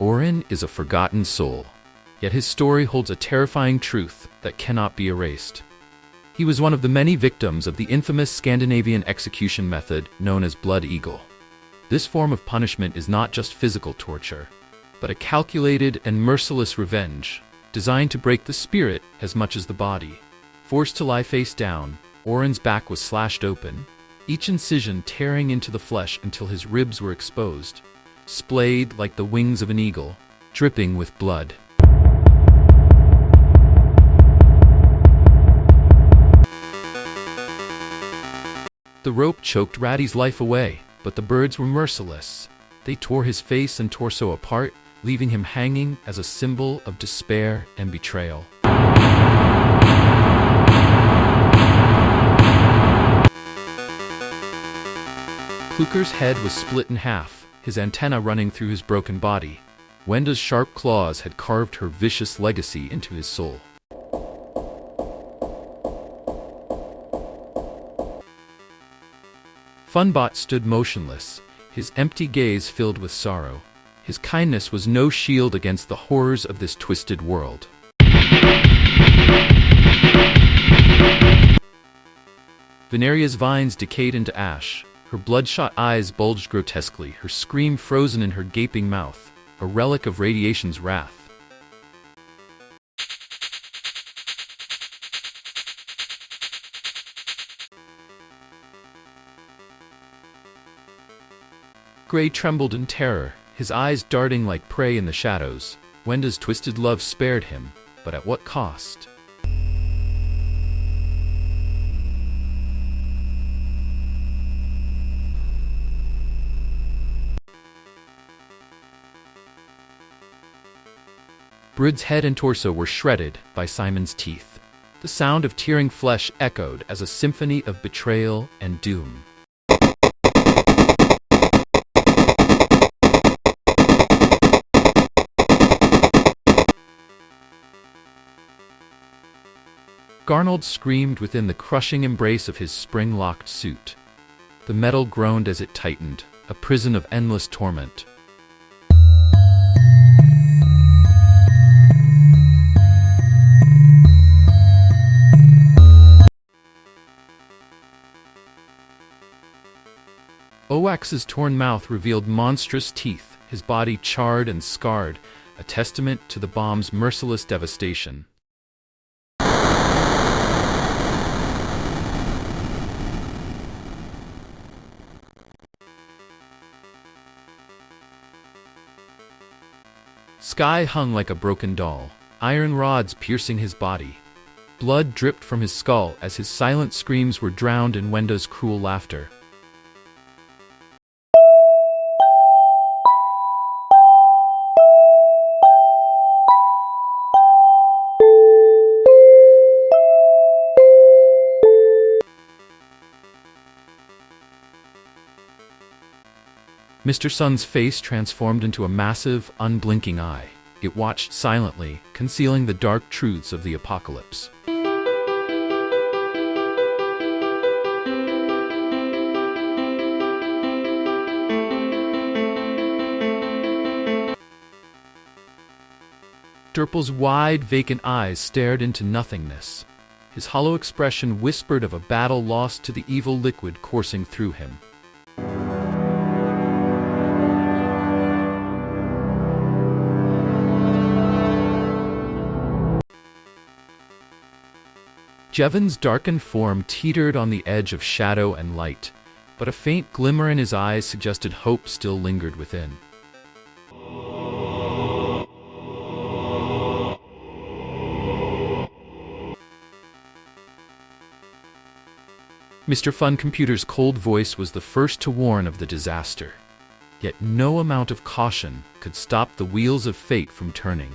Orin is a forgotten soul, yet his story holds a terrifying truth that cannot be erased. He was one of the many victims of the infamous Scandinavian execution method known as Blood Eagle. This form of punishment is not just physical torture, but a calculated and merciless revenge designed to break the spirit as much as the body. Forced to lie face down, Orin's back was slashed open, each incision tearing into the flesh until his ribs were exposed, splayed like the wings of an eagle, dripping with blood. The rope choked Ratty's life away, but the birds were merciless. They tore his face and torso apart, leaving him hanging as a symbol of despair and betrayal. Kluker's head was split in half, his antenna running through his broken body. Wenda's sharp claws had carved her vicious legacy into his soul. Funbot stood motionless, his empty gaze filled with sorrow. His kindness was no shield against the horrors of this twisted world. Veneria's vines decayed into ash. Her bloodshot eyes bulged grotesquely, her scream frozen in her gaping mouth, a relic of radiation's wrath. Gray trembled in terror, his eyes darting like prey in the shadows. Wenda's twisted love spared him, but at what cost? Brid's head and torso were shredded by Simon's teeth. The sound of tearing flesh echoed as a symphony of betrayal and doom. Garnold screamed within the crushing embrace of his spring-locked suit. The metal groaned as it tightened, a prison of endless torment. Owax's torn mouth revealed monstrous teeth, his body charred and scarred, a testament to the bomb's merciless devastation. Sky hung like a broken doll, iron rods piercing his body. Blood dripped from his skull as his silent screams were drowned in Wenda's cruel laughter. Mr. Sun's face transformed into a massive, unblinking eye. It watched silently, concealing the dark truths of the apocalypse. Durple's wide, vacant eyes stared into nothingness. His hollow expression whispered of a battle lost to the evil liquid coursing through him. Jevon's darkened form teetered on the edge of shadow and light, but a faint glimmer in his eyes suggested hope still lingered within. Mr. Fun Computer's cold voice was the first to warn of the disaster. Yet no amount of caution could stop the wheels of fate from turning.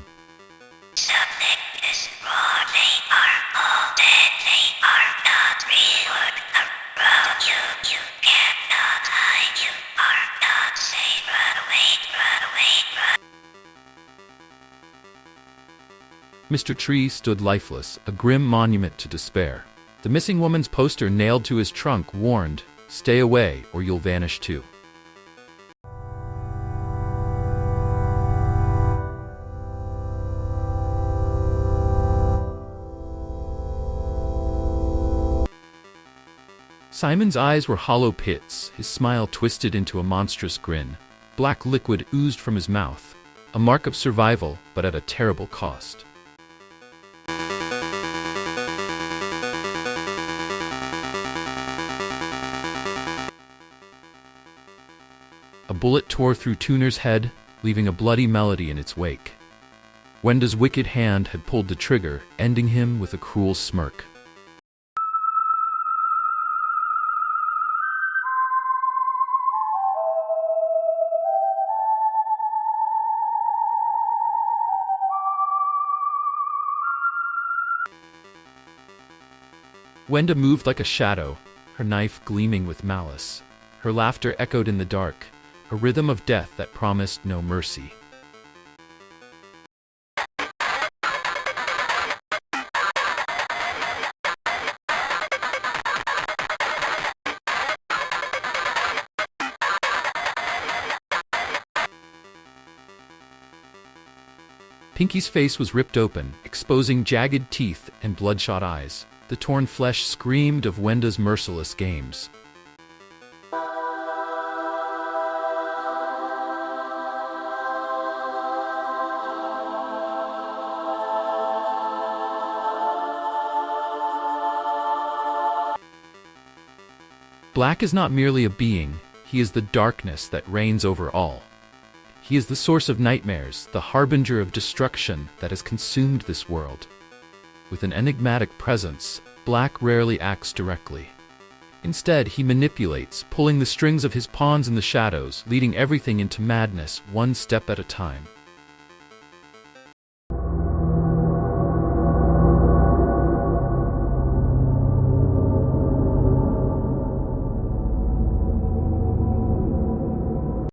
Mr. Tree stood lifeless, a grim monument to despair. The missing woman's poster nailed to his trunk warned, "Stay away or you'll vanish too." Simon's eyes were hollow pits, his smile twisted into a monstrous grin. Black liquid oozed from his mouth, a mark of survival, but at a terrible cost. A bullet tore through Tuner's head, leaving a bloody melody in its wake. Wenda's wicked hand had pulled the trigger, ending him with a cruel smirk. Wenda moved like a shadow, her knife gleaming with malice. Her laughter echoed in the dark, a rhythm of death that promised no mercy. Pinky's face was ripped open, exposing jagged teeth and bloodshot eyes. The torn flesh screamed of Wenda's merciless games. Black is not merely a being, he is the darkness that reigns over all. He is the source of nightmares, the harbinger of destruction that has consumed this world. With an enigmatic presence, Black rarely acts directly. Instead, he manipulates, pulling the strings of his pawns in the shadows, leading everything into madness one step at a time.